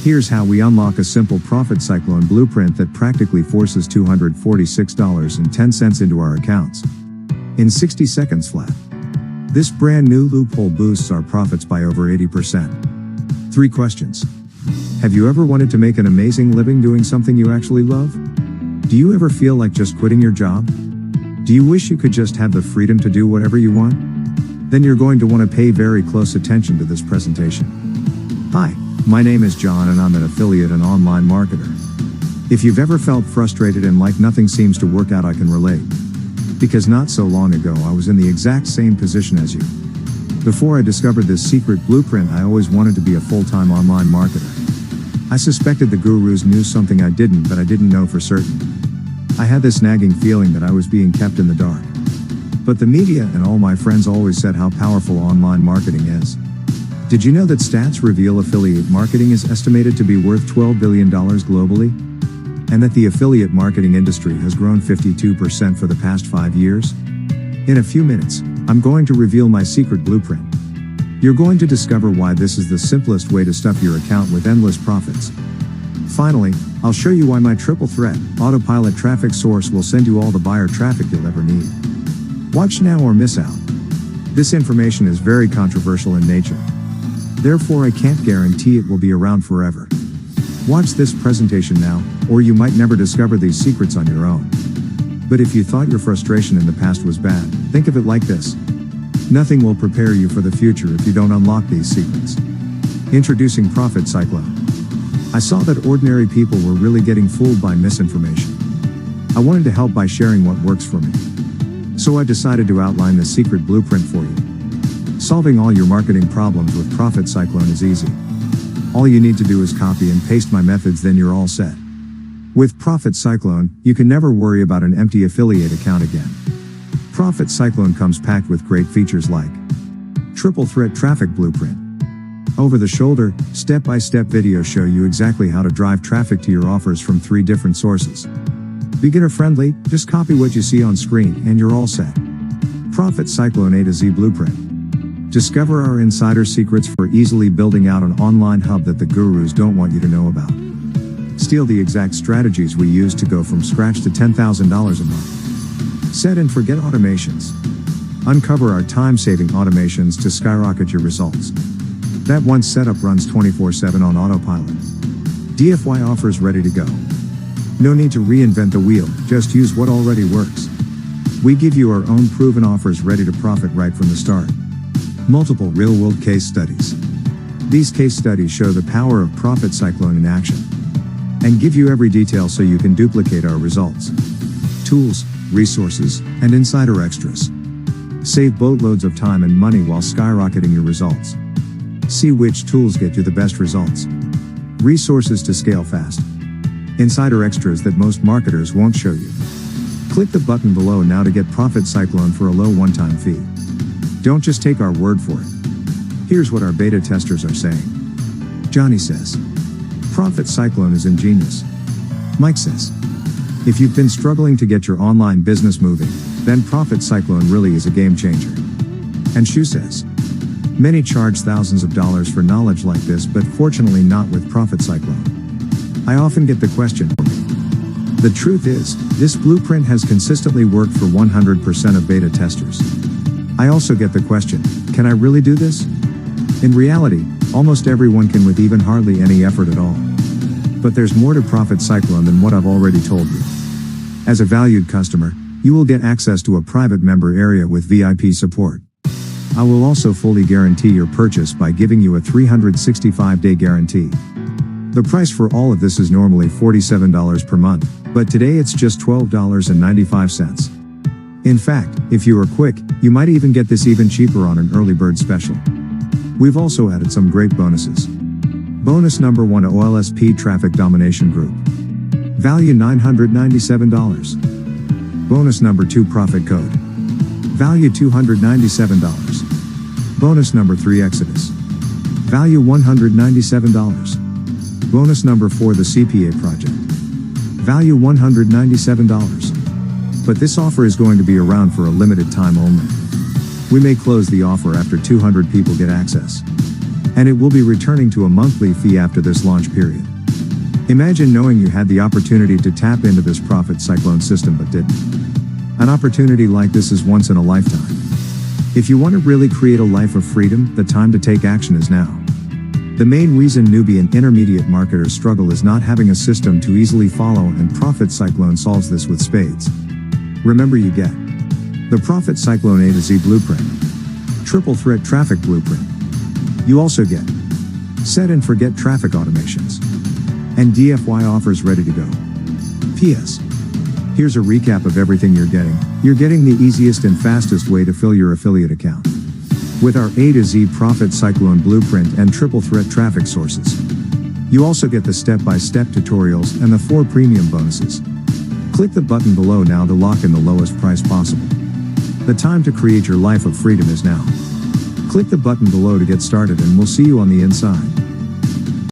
Here's how we unlock a simple profit cyclone blueprint that practically forces $246.10 into our accounts in 60 seconds flat. This brand new loophole boosts our profits by over 80%. 3 questions. Have you ever wanted to make an amazing living doing something you actually love? Do you ever feel like just quitting your job? Do you wish you could just have the freedom to do whatever you want? Then you're going to want to pay very close attention to this presentation. Hi, my name is John and I'm an affiliate and online marketer. If you've ever felt frustrated and like nothing seems to work out, I can relate. Because not so long ago I was in the exact same position as you. Before I discovered this secret blueprint, I always wanted to be a full-time online marketer. I suspected the gurus knew something I didn't, but I didn't know for certain. I had this nagging feeling that I was being kept in the dark. But the media and all my friends always said how powerful online marketing is. Did you know that stats reveal affiliate marketing is estimated to be worth $12 billion globally? And that the affiliate marketing industry has grown 52% for the past 5 years? In a few minutes, I'm going to reveal my secret blueprint. You're going to discover why this is the simplest way to stuff your account with endless profits. Finally, I'll show you why my triple threat, autopilot traffic source will send you all the buyer traffic you'll ever need. Watch now or miss out. This information is very controversial in nature. Therefore, I can't guarantee it will be around forever. Watch this presentation now, or you might never discover these secrets on your own. But if you thought your frustration in the past was bad, think of it like this. Nothing will prepare you for the future if you don't unlock these secrets. Introducing Profit Cyclone. I saw that ordinary people were really getting fooled by misinformation. I wanted to help by sharing what works for me. So I decided to outline the secret blueprint for you. Solving all your marketing problems with Profit Cyclone is easy. All you need to do is copy and paste my methods, then you're all set. With Profit Cyclone, you can never worry about an empty affiliate account again. Profit Cyclone comes packed with great features like Triple Threat Traffic Blueprint. Over-the-shoulder, step-by-step videos show you exactly how to drive traffic to your offers from 3 different sources. Beginner-friendly, just copy what you see on screen and you're all set. Profit Cyclone A to Z Blueprint. Discover our insider secrets for easily building out an online hub that the gurus don't want you to know about. Steal the exact strategies we use to go from scratch to $10,000 a month. Set and forget automations. Uncover our time-saving automations to skyrocket your results. That once set up runs 24/7 on autopilot. DFY offers ready to go. No need to reinvent the wheel, just use what already works. We give you our own proven offers ready to profit right from the start. Multiple real-world case studies. These case studies show the power of Profit Cyclone in action and give you every detail so you can duplicate our results. Tools, resources, and insider extras. Save boatloads of time and money while skyrocketing your results. See which tools get you the best results. Resources to scale fast. Insider extras that most marketers won't show you. Click the button below now to get Profit Cyclone for a low one-time fee. Don't just take our word for it. Here's what our beta testers are saying. Johnny says, Profit Cyclone is ingenious. Mike says, if you've been struggling to get your online business moving, then Profit Cyclone really is a game changer. And Shu says, many charge thousands of dollars for knowledge like this, but fortunately not with Profit Cyclone. I often get the question, the truth is, this blueprint has consistently worked for 100% of beta testers. I also get the question, can I really do this? In reality, almost everyone can with even hardly any effort at all. But there's more to Profit Cyclone than what I've already told you. As a valued customer, you will get access to a private member area with VIP support. I will also fully guarantee your purchase by giving you a 365-day guarantee. The price for all of this is normally $47 per month, but today it's just $12.95. In fact, if you are quick, you might even get this even cheaper on an early bird special. We've also added some great bonuses. Bonus number 1, OLSP Traffic Domination Group. Value $997. Bonus number 2, Profit Code. Value $297. Bonus number 3, Exodus. Value $197. Bonus number 4, the CPA Project. Value $197. But this offer is going to be around for a limited time only. We may close the offer after 200 people get access. And it will be returning to a monthly fee after this launch period. Imagine knowing you had the opportunity to tap into this profit cyclone system but didn't. An opportunity like this is once in a lifetime. If you want to really create a life of freedom, the time to take action is now. The main reason newbie and intermediate marketers struggle is not having a system to easily follow, and Profit Cyclone solves this with spades. Remember, you get the Profit Cyclone A to Z blueprint, triple threat traffic blueprint. You also get set and forget traffic automations, and DFY offers ready to go. P.S. Here's a recap of everything you're getting. You're getting the easiest and fastest way to fill your affiliate account with our A to Z Profit Cyclone blueprint and triple threat traffic sources. You also get the step-by-step tutorials and the 4 premium bonuses. Click the button below now to lock in the lowest price possible. The time to create your life of freedom is now. Click the button below to get started, and we'll see you on the inside.